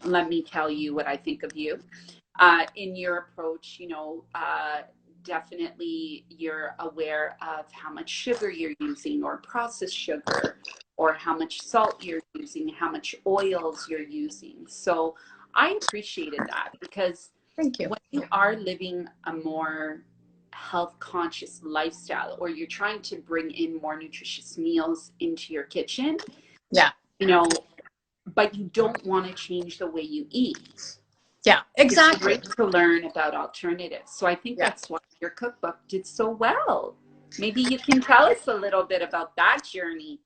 let me tell you what I think of you. In your approach, definitely you're aware of how much sugar you're using or processed sugar, or how much salt you're using, how much oils you're using. So I appreciated that, because Thank you. when you are living a more health conscious lifestyle, or you're trying to bring in more nutritious meals into your kitchen, Yeah. you know, but you don't want to change the way you eat. Yeah, It's exactly. great to learn about alternatives. So I think Yeah. that's why your cookbook did so well. Maybe you can tell us a little bit about that journey,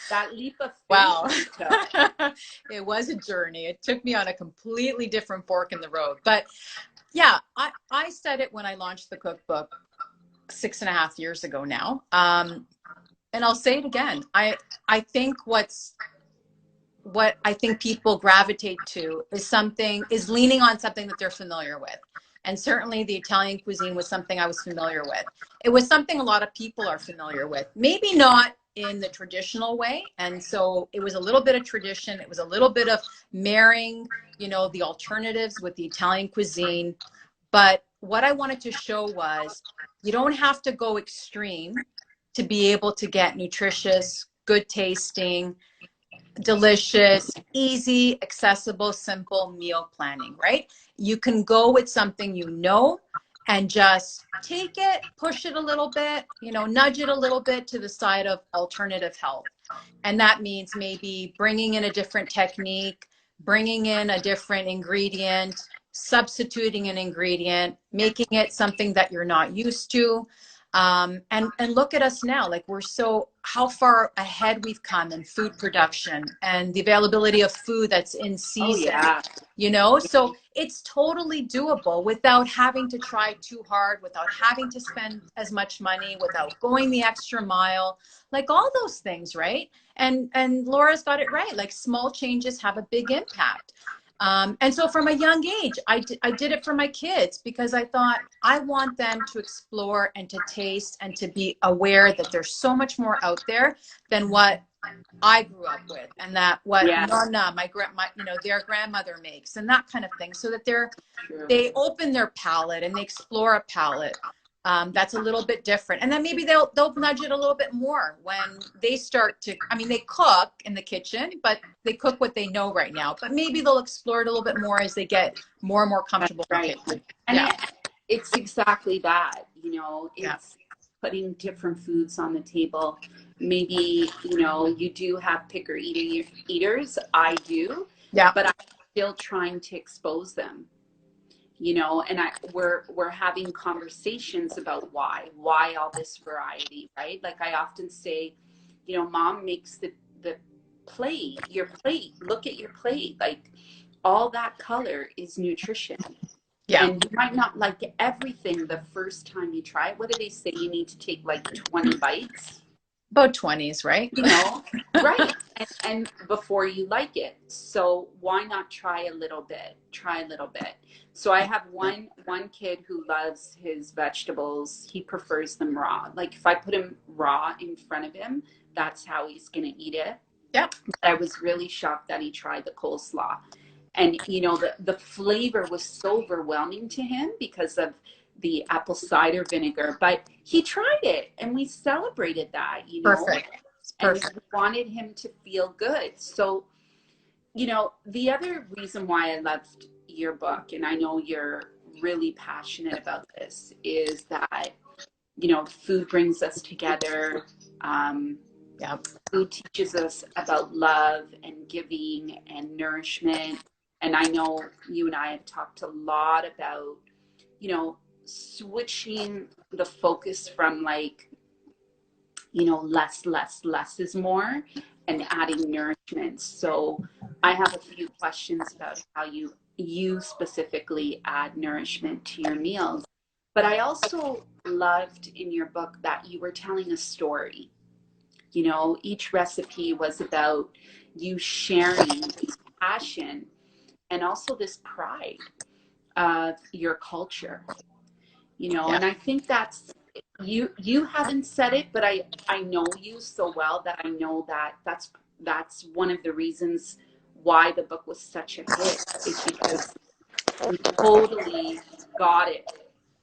that leap of faith Wow. you took. It was a journey. It took me on a completely different fork in the road. But yeah, I said it when I launched the cookbook 6.5 years ago now. And I'll say it again. I think what I think people gravitate to is leaning on something that they're familiar with. And certainly the Italian cuisine was something I was familiar with. It was something a lot of people are familiar with, maybe not in the traditional way. And so it was a little bit of tradition. It was a little bit of marrying, the alternatives with the Italian cuisine. But what I wanted to show was you don't have to go extreme to be able to get nutritious, good tasting, delicious, easy, accessible, simple meal planning, right? You can go with something and just take it, push it a little bit, nudge it a little bit to the side of alternative health. And that means maybe bringing in a different technique, bringing in a different ingredient, substituting an ingredient, making it something that you're not used to. And look at us now, like how far ahead we've come in food production and the availability of food that's in Oh, season, yeah. so it's totally doable without having to try too hard, without having to spend as much money, without going the extra mile, like all those things, right? And Laura's got it right. Like small changes have a big impact. And so from a young age, I did it for my kids because I thought I want them to explore and to taste and to be aware that there's so much more out there than what I grew up with, and that what Yeah. Nonna, their grandmother makes, and that kind of thing, so that True. they open their palate and they explore a palate that's a little bit different. And then maybe they'll nudge it a little bit more when they start to, they cook in the kitchen, but they cook what they know right now. But maybe they'll explore it a little bit more as they get more and more comfortable in the kitchen. And Yeah. it's exactly that, Yeah. it's putting different foods on the table. Maybe, you do have picker eaters. I do. Yeah. But I'm still trying to expose them. And we're having conversations about why all this variety, right? Like I often say, mom makes the your plate, look at your plate, like all that color is nutrition. Yeah. And you might not like everything the first time you try it. What do they say? You need to take like 20 bites. About 20s, right? Right. And before you like it. So why not try a little bit? So I have one kid who loves his vegetables. He prefers them raw. Like if I put him raw in front of him, that's how he's going to eat it. Yep. But I was really shocked that he tried the coleslaw. And, the flavor was so overwhelming to him because of the apple cider vinegar, but he tried it and we celebrated that, Perfect. And we wanted him to feel good. So, the other reason why I loved your book, and I know you're really passionate about this, is that, food brings us together. Yeah. Food teaches us about love and giving and nourishment. And I know you and I have talked a lot about, switching the focus from like, less is more, and adding nourishment. So I have a few questions about how you specifically add nourishment to your meals. But I also loved in your book that you were telling a story. Each recipe was about you sharing this passion and also this pride of your culture, Yeah. and I think that's, you haven't said it, but I know you so well that I know that that's one of the reasons why the book was such a hit is because you totally got it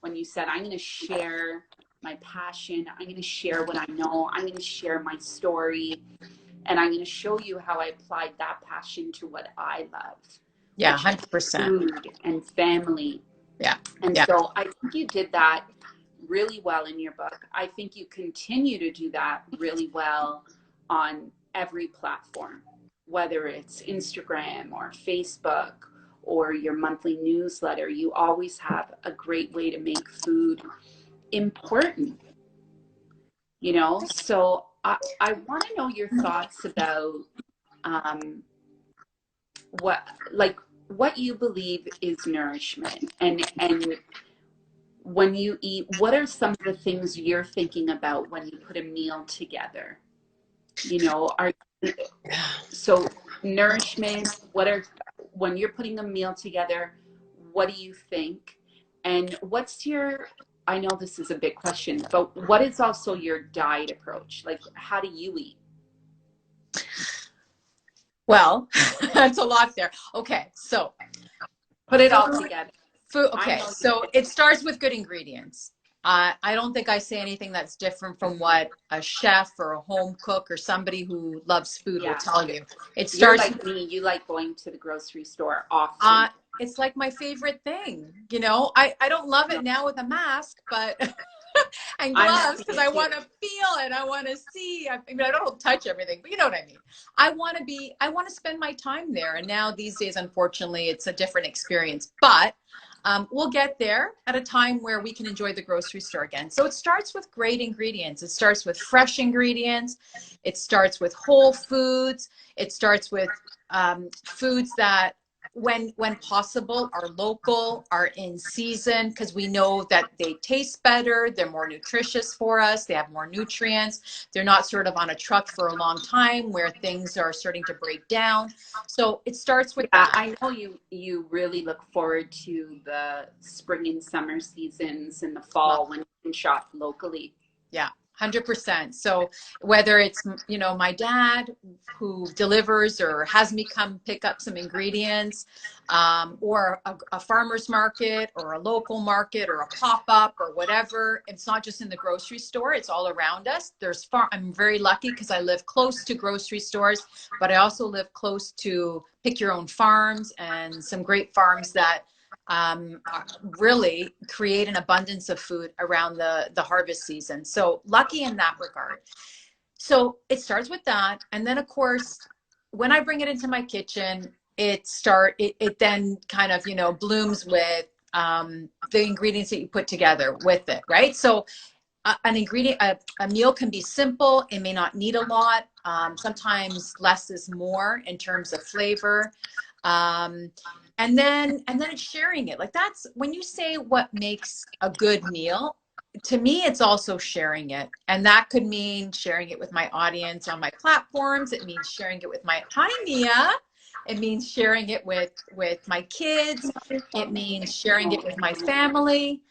when you said, I'm going to share my passion. I'm going to share what I know. I'm going to share my story. And I'm going to show you how I applied that passion to what I love, Yeah, which is 100%. food and family. Yeah. And Yeah. so I think you did that really well in your book. I think you continue to do that really well on every platform, whether it's Instagram or Facebook or your monthly newsletter. You always have a great way to make food important, you know? So I want to know your thoughts about um, what, like, what you believe is nourishment, and when you eat, what are some of the things you're thinking about when you put a meal together? You know, are so nourishment, what are, when you're putting a meal together, what do you think? And what's your, I know this is a big question, but what is also your diet approach? Like, how do you eat? Well, that's a lot there. Okay, so Put it all food, together. food. I Okay, know you so did. it starts with good ingredients. I don't think I say anything that's different from what a chef or a home cook or somebody who loves food will Yeah. tell you. It You're starts. like me. You like going to the grocery store often. Uh, it's like my favorite thing. You know, I don't love it now with a mask, but and I'm gloves the because same I too. want to feel it. I want to see. I mean, I don't touch everything, but you know what I mean. I want to spend my time there. And now these days, unfortunately, it's a different experience. But we'll get there at a time where we can enjoy the grocery store again. So it starts with great ingredients. It starts with fresh ingredients. It starts with whole foods. It starts with foods that when possible are local, are in season, because we know that they taste better, they're more nutritious for us, they have more nutrients, they're not sort of on a truck for a long time where things are starting to break down. So it starts with Yeah, that. I know you really look forward to the spring and summer seasons in the Love. fall when you can shop locally. Yeah, 100%. So whether it's, you know, my dad who delivers or has me come pick up some ingredients, or a farmer's market or a local market or a pop-up or whatever, it's not just in the grocery store, it's all around us. I'm very lucky because I live close to grocery stores, but I also live close to pick your own farms and some great farms that really create an abundance of food around the harvest season. So lucky in that regard. So it starts with that. And then of course, when I bring it into my kitchen, it then kind of, you know, blooms with the ingredients that you put together with it, right? So a meal can be simple. It may not need a lot. Sometimes less is more in terms of flavor. Um, and then it's sharing it. Like that's when you say what makes a good meal, to me, it's also sharing it. And that could mean sharing it with my audience on my platforms. It means sharing it with my, hi, Mia. It means sharing it with my kids. It means sharing it with my family.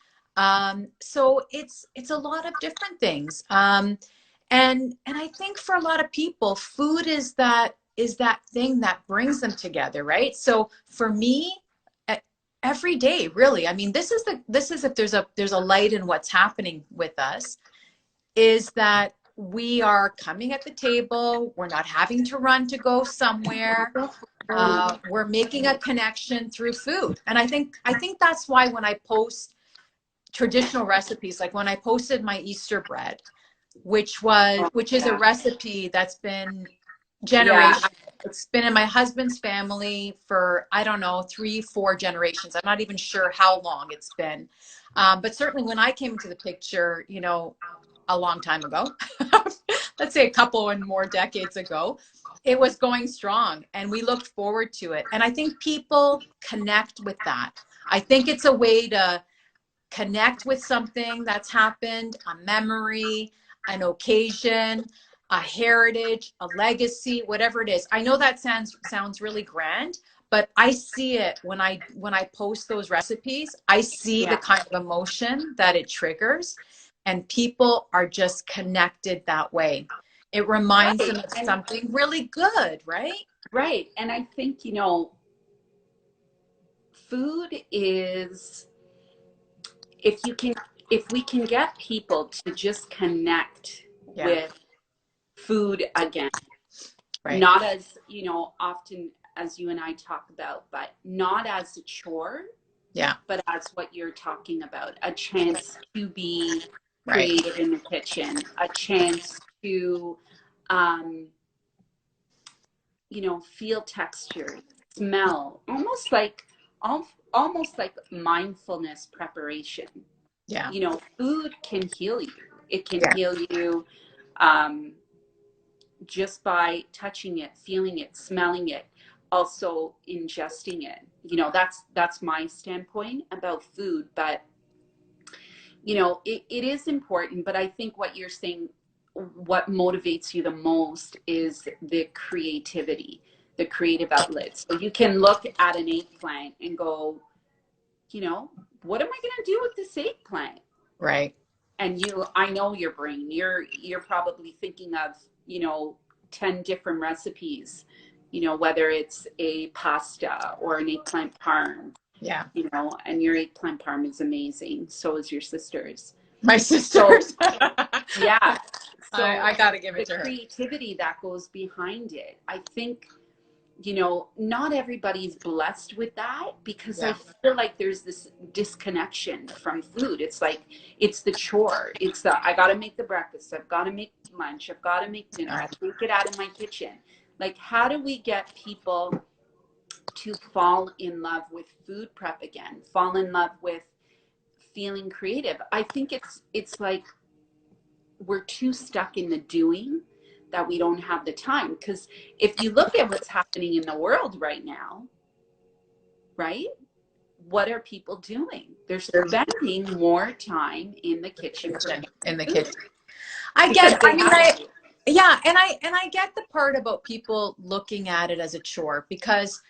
So it's a lot of different things. And I think for a lot of people, food is that thing that brings them together, right? So for me, e- every day, really, I mean, this is if there's a light in what's happening with us, is that we are coming at the table. We're not having to run to go somewhere. We're making a connection through food, and I think that's why when I post traditional recipes, like when I posted my Easter bread, Oh, which is a yeah. recipe that's been Yeah. generation. It's been in my husband's family for, I don't know, 3, 4 generations. I'm not even sure how long it's been. But certainly when I came into the picture, you know, a long time ago, let's say a couple and more decades ago, it was going strong and we looked forward to it. And I think people connect with that. I think it's a way to connect with something that's happened, a memory, an occasion, a heritage, a legacy, whatever it is. I know that sounds really grand, but I see it when I post those recipes. I see the Yeah. kind of emotion that it triggers, and people are just connected that way. It reminds Right. them of And something really good, right? Right. And I think, food is, if you can, if we can get people to just connect Yeah. with food again, Right. not as, often as you and I talk about, but not as a chore, Yeah. but as what you're talking about, a chance to be Right. creative in the kitchen, a chance to, um, feel texture, smell, almost like mindfulness preparation. Yeah. Food can heal you. It can Yeah. heal you um, just by touching it, feeling it, smelling it, also ingesting it. That's my standpoint about food. But it is important. But I think what you're saying, what motivates you the most is the creativity, the creative outlets. So you can look at an eggplant and go, what am I going to do with this eggplant? Right. And I know your brain, you're probably thinking of 10 different recipes, whether it's a pasta or an eggplant parm, Yeah. and your eggplant parm is amazing, so is your sister's. My So sisters. yeah, so I got to give the it to her. creativity that goes behind it, I think, not everybody's blessed with that, because I Yeah. feel like there's this disconnection from food. It's like, it's the chore. It's I got to make the breakfast. I've got to make lunch. I've got to make dinner. I can't get out of my kitchen. Like, how do we get people to fall in love with food prep again? Fall in love with feeling creative? I think it's like we're too stuck in the doing that we don't have the time. Because if you look at what's happening in the world right now, right? What are people doing? They're There's spending more time in the kitchen kitchen preparing in the food kitchen. I because get, they I mean, have to. yeah, and I get the part about people looking at it as a chore because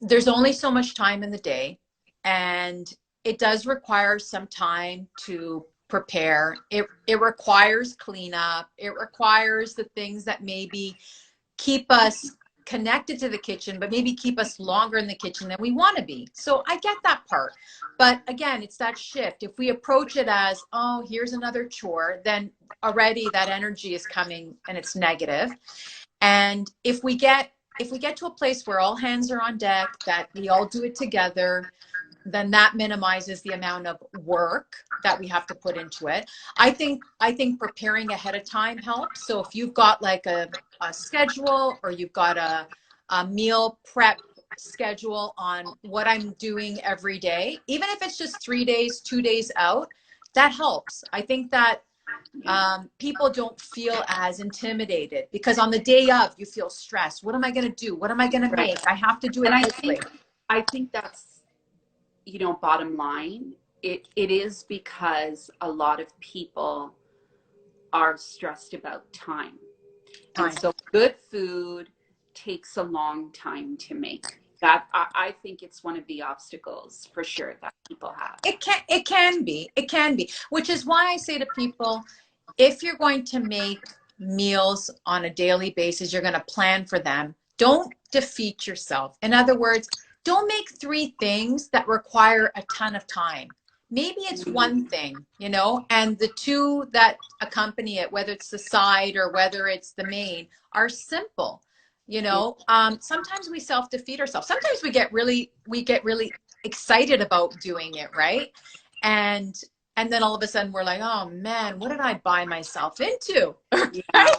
there's only so much time in the day, and it does require some time to prepare. It requires cleanup. It requires the things that maybe keep us connected to the kitchen, but maybe keep us longer in the kitchen than we want to be. So I get that part. But again, it's that shift. If we approach it as, oh, here's another chore, then already that energy is coming and it's negative. And if we get to a place where all hands are on deck, that we all do it together, then that minimizes the amount of work that we have to put into it. I think preparing ahead of time helps. So if you've got like a schedule, or you've got a meal prep schedule on what I'm doing every day, even if it's just 3 days, 2 days out, that helps. I think that Yeah, people don't feel as intimidated because on the day of you feel stressed. What am I going to do? What am I going to right. make? I have to do And it I quickly. think I think that's, bottom line. It is because a lot of people are stressed about time. And Time. so good food takes a long time to make. That I think it's one of the obstacles for sure that people have. It can be, which is why I say to people, if you're going to make meals on a daily basis, you're going to plan for them. Don't defeat yourself. In other words, don't make three things that require a ton of time. Maybe it's one Mhm. thing, and the two that accompany it, whether it's the side or whether it's the main, are simple. Yeah. Sometimes we self-defeat ourselves. Sometimes we get really excited about doing it, right? And then all of a sudden we're like, oh man, what did I buy myself into? Yeah. Right?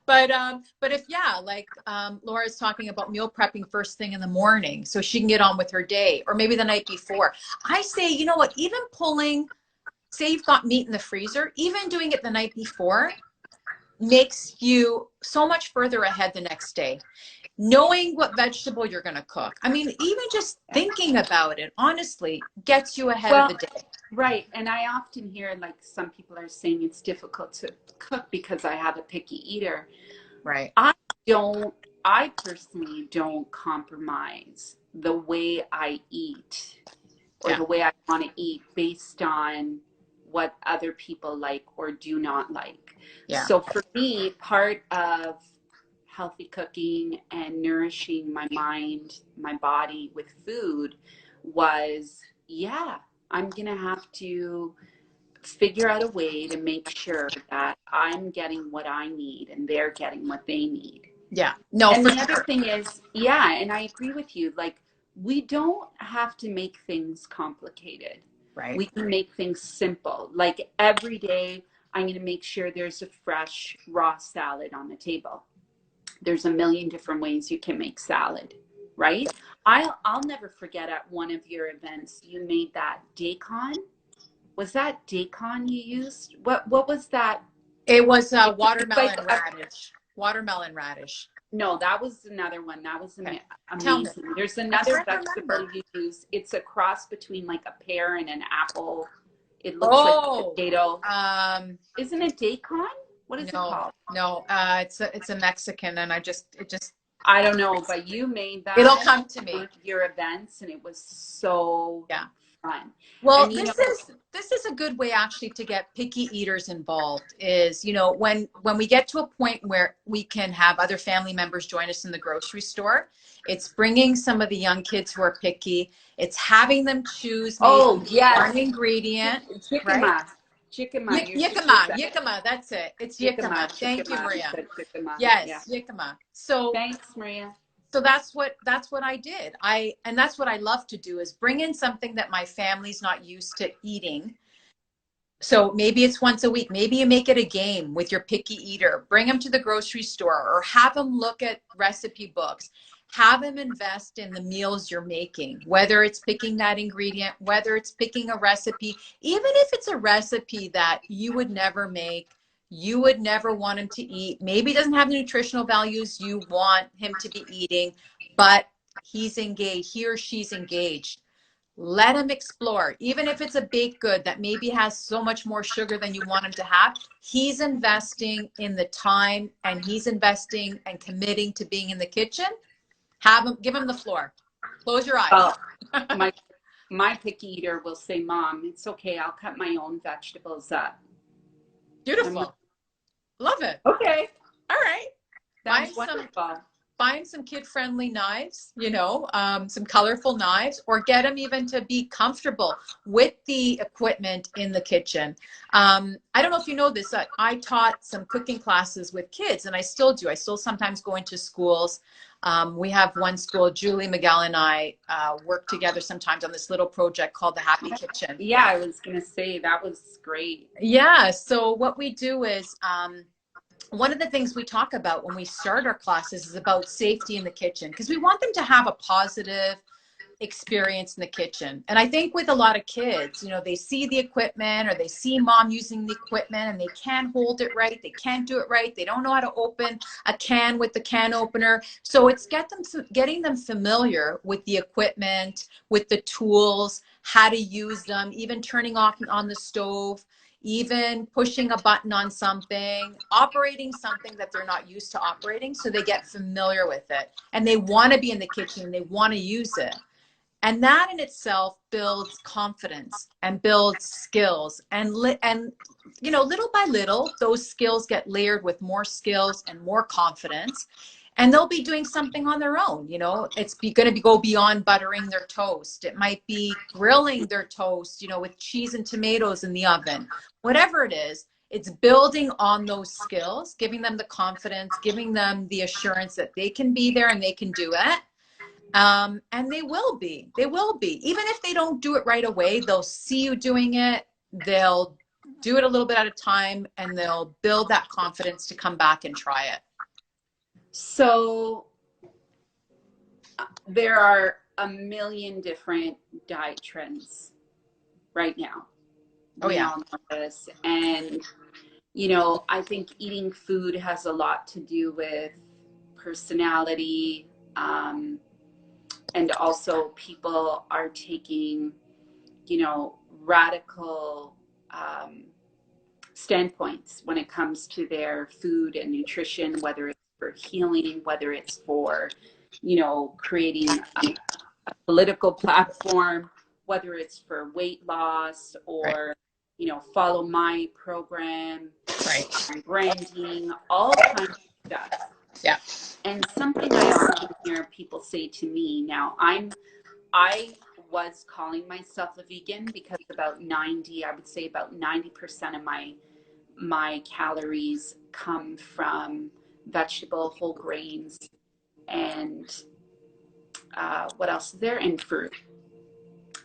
But if, yeah, like Laura's talking about meal prepping first thing in the morning so she can get on with her day, or maybe the night before. I say, you know what, even pulling, say you've got meat in the freezer, even doing it the night before makes you so much further ahead the next day. Knowing what vegetable you're going to cook. I mean, even just thinking about it, honestly, gets you ahead of Well, the day. right. And I often hear, like, some people are saying it's difficult to cook because I have a picky eater. Right. I don't, I personally don't compromise the way I eat or Yeah. the way I want to eat based on what other people like or do not like. Yeah. So for me, part of healthy cooking and nourishing my mind, my body with food was, yeah, I'm going to have to figure out a way to make sure that I'm getting what I need and they're getting what they need. Yeah. No, And for the other sure. thing is, yeah, and I agree with you. Like, we don't have to make things complicated. Right. We can make things simple. Like every day, I'm going to make sure there's a fresh raw salad on the table. There's a million different ways you can make salad, right? I'll never forget at one of your events, you made that daikon. Was that daikon you used? What was that? It was It's like watermelon a, radish. Watermelon radish. no, that was another one. That was Okay. Tell me. amazing. There's I'm another trying to vegetable remember. you use. It's a cross between like a pear and an apple. It looks like a Oh, potato. um, Isn't it daikon? What is it no, called? no. It's a Mexican, and I don't know, but you made it'll that come to one me. of your events, and it was so Yeah. fun. Well, And you know, this is a good way actually to get picky eaters involved is, when we get to a point where we can have other family members join us in the grocery store, it's bringing some of the young kids who are picky. It's having them choose maybe oh yes, one ingredient, right? jicama, jicama. Your sister Yikama, said yikama, that's it. It's jicama, yikama. Thank you, jicama. You Maria. said jicama. Yeah. Yes, yikama. Thanks, Maria. So that's what I did. And that's what I love to do is bring in something that my family's not used to eating. So maybe it's once a week. Maybe you make it a game with your picky eater. Bring them to the grocery store or have them look at recipe books. Have them invest in the meals you're making, whether it's picking that ingredient, whether it's picking a recipe, even if it's a recipe that you would never make, you would never want him to eat. Maybe it doesn't have the nutritional values you want him to be eating, but he's engaged, he or she's engaged. Let him explore. Even if it's a baked good that maybe has so much more sugar than you want him to have, he's investing in the time and he's investing and committing to being in the kitchen. Give him the floor. Close your eyes. Oh, my my picky eater will say, "Mom, it's okay. I'll cut my own vegetables up." I'm like, Beautiful. Love it. okay, All right. Buy him sounds wonderful. some kid-friendly knives, some colorful knives, or get them even to be comfortable with the equipment in the kitchen. I don't know if you know this, I taught some cooking classes with kids, and I still do. I still sometimes go into schools. We have one school, Julie, Miguel, and I work together sometimes on this little project called the Happy Kitchen. Yeah, I was gonna say that was great. Yeah, so what we do is one of the things we talk about when we start our classes is about safety in the kitchen because we want them to have a positive experience in the kitchen. And I think with a lot of kids, they see the equipment or they see mom using the equipment and they can't hold it right. They can't do it right. They don't know how to open a can with the can opener. So it's getting them familiar with the equipment, with the tools, how to use them, even turning off on the stove, even pushing a button on something, operating something that they're not used to operating, so they get familiar with it. And they want to be in the kitchen and they want to use it. And that in itself builds confidence and builds skills. And little by little, those skills get layered with more skills and more confidence. And they'll be doing something on their own. It's going to go beyond buttering their toast. It might be grilling their toast, with cheese and tomatoes in the oven. Whatever it is, it's building on those skills, giving them the confidence, giving them the assurance that they can be there and they can do it. And they will be. Even if they don't do it right away, they'll see you doing it. They'll do it a little bit at a time and they'll build that confidence to come back and try it. So there are a million different diet trends right now. Oh, yeah. We all know this. And, I think eating food has a lot to do with personality. And also people are taking, radical standpoints when it comes to their food and nutrition, whether it's for healing, whether it's for, creating a political platform, whether it's for weight loss or, right. Follow my program, Right. branding, all kinds of stuff. Yeah. And something I often hear people say to me now, I was calling myself a vegan because about 90, I would say about 90% of my calories come from vegetable, whole grains, and what else is there? And fruit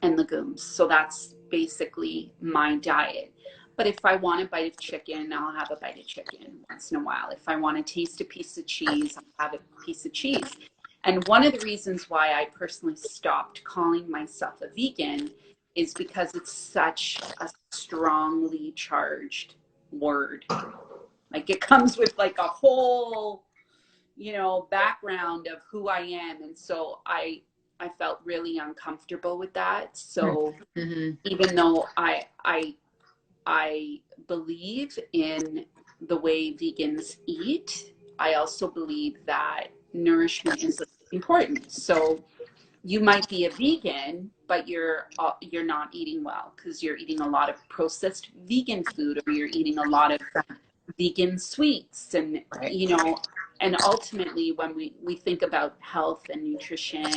and legumes. So that's basically my diet. But if I want a bite of chicken, I'll have a bite of chicken once in a while. If I want to taste a piece of cheese, I'll have a piece of cheese. And one of the reasons why I personally stopped calling myself a vegan is because it's such a strongly charged word. Like it comes with like a whole, background of who I am. And so I felt really uncomfortable with that. So Mm-hmm. even though I believe in the way vegans eat, I also believe that nourishment is important. So you might be a vegan, but you're not eating well because you're eating a lot of processed vegan food, or you're eating a lot of vegan sweets, and Right. and ultimately when we think about health and nutrition,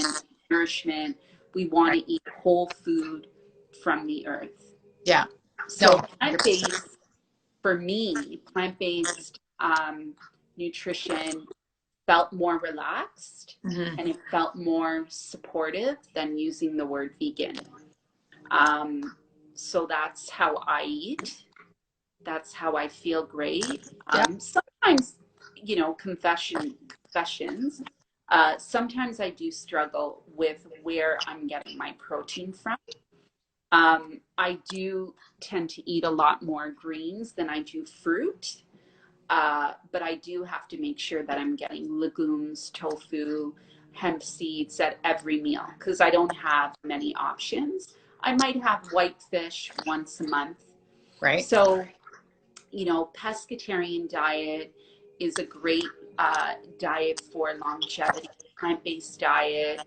nourishment, we want Right. to eat whole food from the earth. Yeah. No, So 100%. plant-based, for me, plant-based nutrition felt more relaxed, Mm-hmm. and it felt more supportive than using the word vegan. Um, so that's how I eat. That's how I feel great. Yeah. Sometimes, confessions. Sometimes I do struggle with where I'm getting my protein from. I do tend to eat a lot more greens than I do fruit. But I do have to make sure that I'm getting legumes, tofu, hemp seeds at every meal because I don't have many options. I might have white fish once a month. Right. So, pescatarian diet is a great diet for longevity, plant-based diet.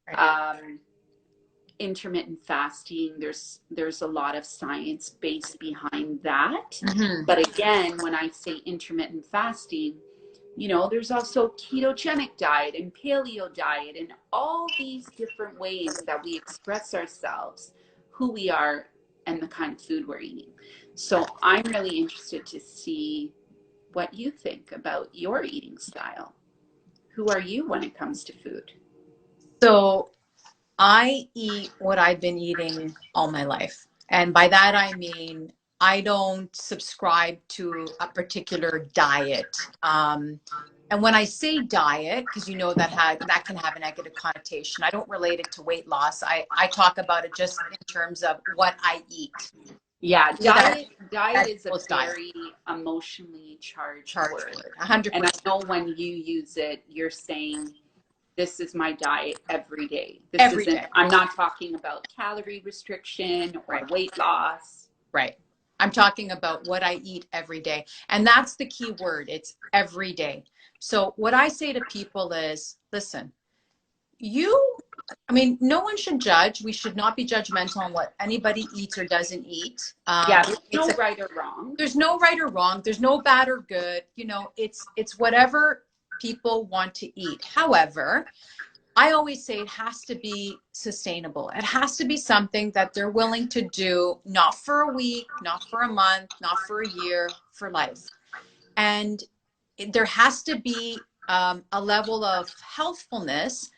Right. Um, Intermittent fasting, there's a lot of science based behind that. Mm-hmm. But again, when I say intermittent fasting, there's also ketogenic diet and paleo diet and all these different ways that we express ourselves, who we are, and the kind of food we're eating. So I'm really interested to see what you think about your eating style. Who are you when it comes to food? So I eat what I've been eating all my life. And by that, I mean, I don't subscribe to a particular diet. And when I say diet, because that can have a negative connotation, I don't relate it to weight loss. I talk about it just in terms of what I eat. Yeah, See that diet that is a equals diet. very emotionally charged Charge word. word, And I 100%. know when you use it, you're saying this is my diet every day. This Every isn't, day. I'm not talking about calorie restriction or Right. weight loss. Right. I'm talking about what I eat every day. And that's the key word. It's every day. So what I say to people is, listen, I mean, no one should judge. We should not be judgmental on what anybody eats or doesn't eat. Yeah, there's no right or wrong. There's no right or wrong. There's no bad or good. It's whatever people want to eat. However, I always say it has to be sustainable. It has to be something that they're willing to do, not for a week, not for a month, not for a year, for life. And there has to be a level of healthfulness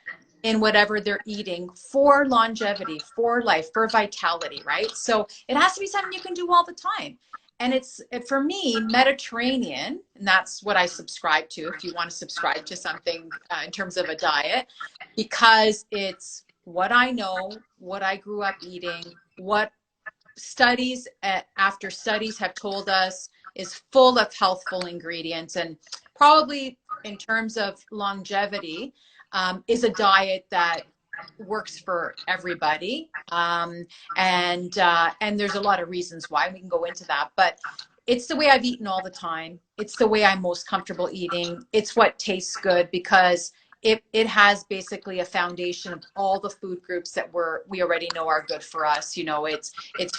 in whatever they're eating for longevity, for life, for vitality, right? So it has to be something you can do all the time. And for me, Mediterranean, and that's what I subscribe to, if you want to subscribe to something in terms of a diet, because it's what I know, what I grew up eating, what studies after studies have told us is full of healthful ingredients, and probably in terms of longevity, is a diet that works for everybody. And there's a lot of reasons why. We can go into that, but it's the way I've eaten all the time. It's the way I'm most comfortable eating. It's what tastes good because it has basically a foundation of all the food groups that we already know are good for us. You know, it's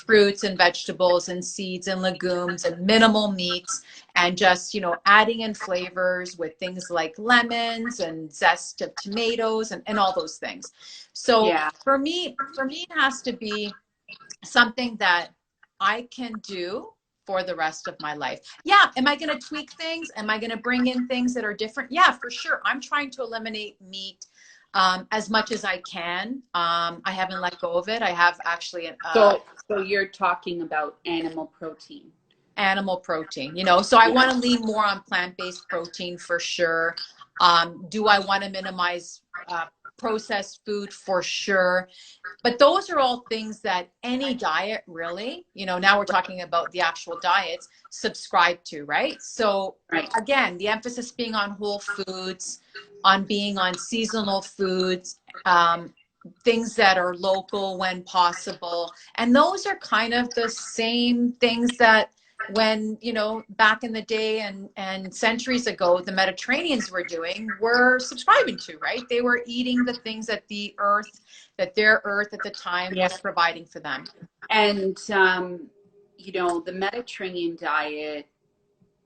fruits and vegetables and seeds and legumes and minimal meats, and just, you know, adding in flavors with things like lemons and zest of tomatoes and all those things. So Yeah. for me, it has to be something that I can do for the rest of my life. Yeah. Am I going to tweak things? Am I going to bring in things that are different? Yeah, for sure. I'm trying to eliminate meat as much as I can. I haven't let go of it. I have actually So you're talking about animal protein. animal protein, you know, so I want Yeah. to lean more on plant-based protein for sure. Do I want to minimize processed food? For sure. But those are all things that any diet really, you know, now we're talking about the actual diets, subscribe to, right? So Right. again, the emphasis being on whole foods, on being on seasonal foods, things that are local when possible. And those are kind of the same things that when, you know, back in the day and centuries ago, the Mediterraneans were subscribing to, right? They were eating the things that their earth at the time Yeah. was providing for them. And, you know, the Mediterranean diet,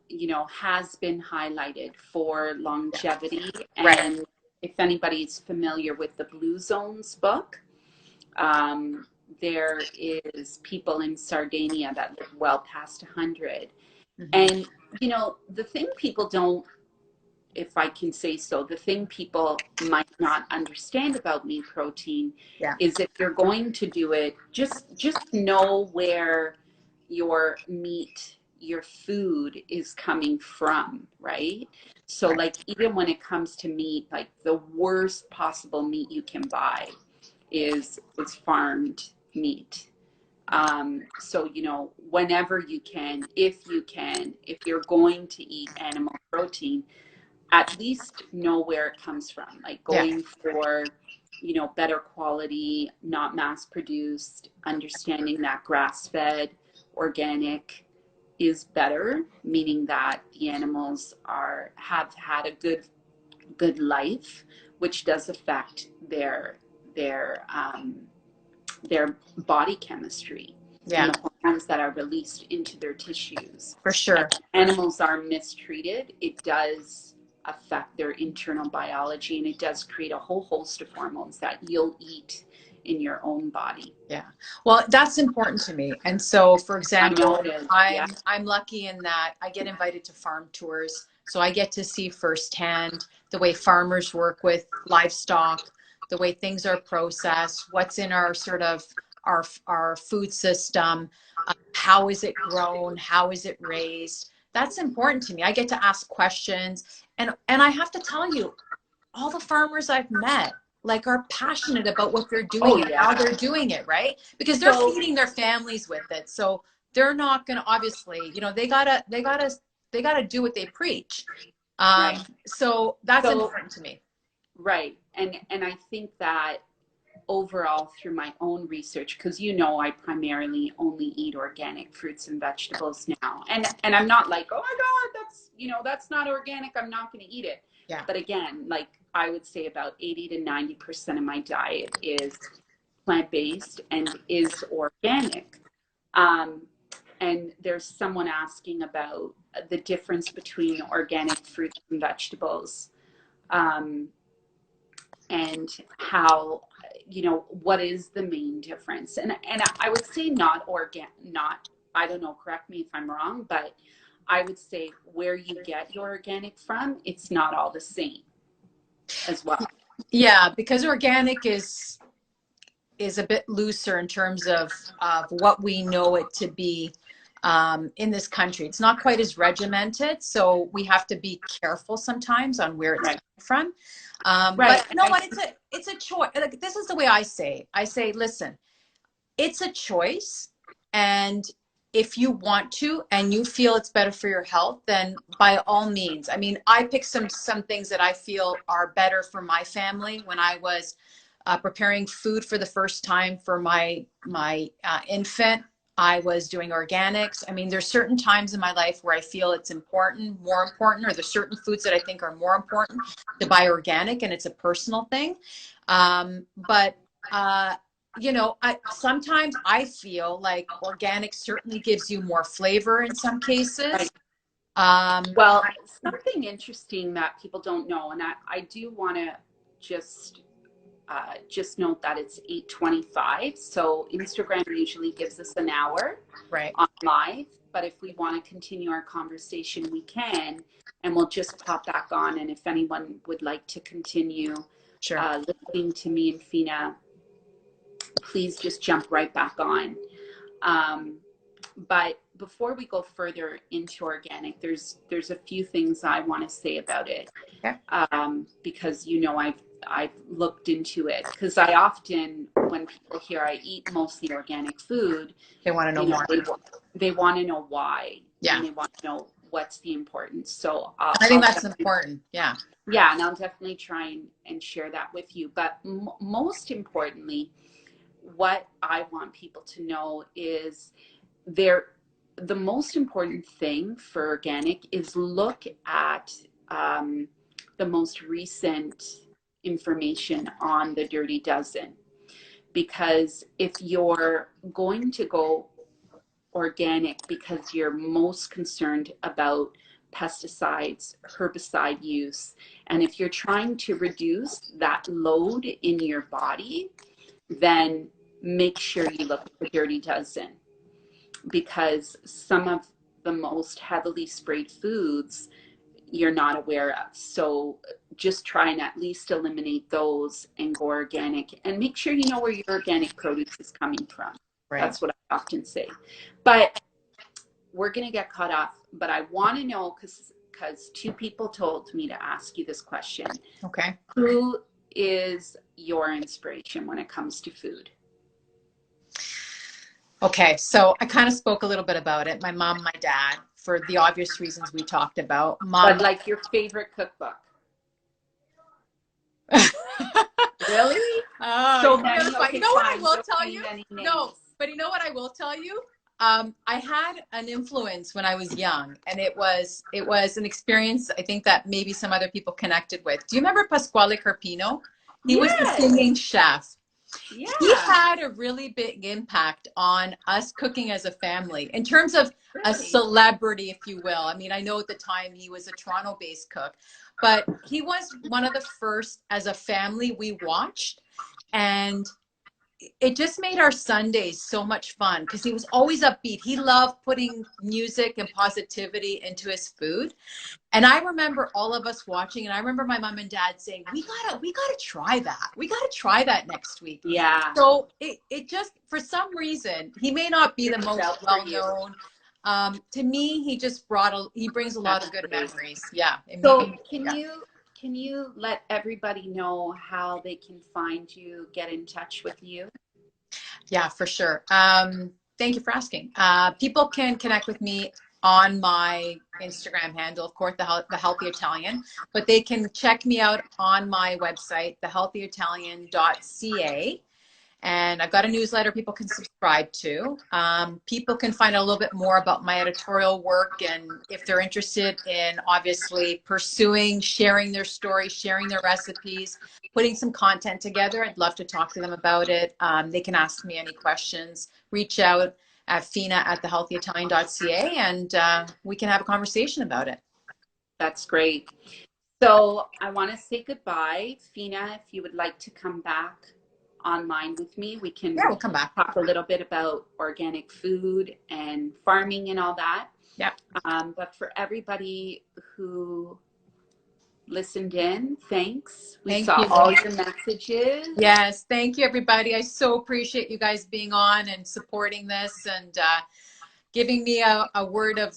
you know, has been highlighted for Yeah. longevity. Right. And if anybody's familiar with the Blue Zones book, um, there is people in Sardinia that live well past 100. Mm-hmm. And, you know, the thing people don't, if I can say so, the thing people might not understand about meat protein Yeah. is if you're going to do it, just know where your meat, your food is coming from, right? So Right. like even when it comes to meat, like the worst possible meat you can buy is farmed meat. So, you know, whenever you can, if you're going to eat animal protein, at least know where it comes from, like Yeah. going for, you know, better quality, not mass produced, understanding that grass fed, organic is better, meaning that the animals have had a good life, which does affect their their body chemistry and Yeah. the hormones that are released into their tissues. For And sure. if animals are mistreated, it does affect their internal biology, and it does create a whole host of hormones that you'll eat in your own body. Yeah. Well, that's important to me. And so, for I know example, it is. Yeah. I'm lucky in that I get invited to farm tours. So I get to see firsthand the way farmers work with livestock, the way things are processed, what's in our sort of our food system, how is it grown, how is it raised. That's important to me. I get to ask questions, and I have to tell you, all the farmers I've met like are passionate about what they're Oh doing and how yeah. they're doing it, right? Because they're So feeding their families with it. So they're not going to, obviously, you know, they gotta do what they preach. right. So that's So important to me. right. And I think that overall through my own research, because you know I primarily only eat organic fruits and vegetables now, and I'm not like, oh my god, that's, you know, that's not organic, I'm not going to eat it. Yeah. But again, like I would say about 80 to 90% of my diet is plant-based and is organic. um, and there's someone asking about the difference between organic fruits and vegetables, um, and how, you know, what is the main difference. And I would say not, I don't know, correct me if I'm wrong, but I would say where you get your organic from, it's not all the same as well. Yeah, because organic is a bit looser in terms of what we know it to be in this country. It's not quite as regimented, so we have to be careful sometimes on where it's Right. coming from. Right. But you know what? It's a choice. Like, this is the way I say it. I say, listen, it's a choice, and if you want to and you feel it's better for your health, then by all means. I mean, I picked some things that I feel are better for my family when I was preparing food for the first time for my infant. I was doing organics. I mean, there's certain times in my life where I feel it's important, more important, or there's certain foods that I think are more important to buy organic, and it's a personal thing. But you know, sometimes I feel like organic certainly gives you more flavor in some cases. Right. Um, Well, something interesting that people don't know, and I do want to just just note that it's 8:25. So Instagram usually gives us an hour right. on live, but if we want to continue our conversation, we can, and we'll just pop back on. And if anyone would like to continue Sure. listening to me and Fina, please just jump right back on. Um, but before we go further into organic, there's a few things I want to say about it, Okay. because you know I've looked into it, because I often, when people hear I eat mostly organic food, They want to know you know more. they want to know why, Yeah. and they want to know what's the importance. So I think that's important. Yeah. yeah, and I'll definitely try and share that with you. But most importantly, what I want people to know is there the most important thing for organic is look at the most recent information on the Dirty Dozen, because if you're going to go organic because you're most concerned about pesticides, herbicide use, and if you're trying to reduce that load in your body, then make sure you look at the Dirty Dozen, because some of the most heavily sprayed foods you're not aware of. So just try and at least eliminate those and go organic, and make sure you know where your organic produce is coming from. Right. That's what I often say. But we're going to get caught off. But I want to know, because two people told me to ask you this question. Okay. Who is your inspiration when it comes to food? Okay. So I kind of spoke a little bit about it. My mom, my dad, for the obvious reasons we talked about. But Mom. like your favorite cookbook? Really? Oh, So you're many? fine. You Okay, know what I fine. will Don't tell name you? any No, names. but you know what I will tell you? I had an influence when I was young, and it was an experience I think that maybe some other people connected with. Do you remember Pasquale Carpino? He was the Yes. singing chef. He Yeah. had a really big impact on us cooking as a family in terms of a Really? celebrity, if you will. I mean, I know at the time he was a Toronto-based cook, but he was one of the first as a family we watched. And it just made our Sundays so much fun because he was always upbeat. He loved putting music and positivity into his food. And I remember all of us watching, and I remember my mom and dad saying, we gotta try that. We gotta try that next week. Yeah. So it just, for some reason, he may not be the It's most out for you. well known. To me, he brings a lot That's of good great. memories. Yeah. So Yeah. can you let everybody know how they can find you, get in touch with you? Yeah, for sure. Thank you for asking. People can connect with me on my Instagram handle, of course, the Healthy Italian, but they can check me out on my website, thehealthyitalian.ca. And I've got a newsletter people can subscribe to. People can find out a little bit more about my editorial work, and if they're interested in obviously pursuing, sharing their story, sharing their recipes, putting some content together, I'd love to talk to them about it. They can ask me any questions, reach out at Fina at thehealthyitalian.ca, and we can have a conversation about it. That's great. So I want to say goodbye. Fina, if you would like to come back online with me, we can Yeah, we'll come back. talk a little bit about organic food and farming and all that. Yeah. But for everybody who listened in, thanks. We Thank saw you. all your messages. Yes, thank you, everybody. I so appreciate you guys being on and supporting this and giving me a word of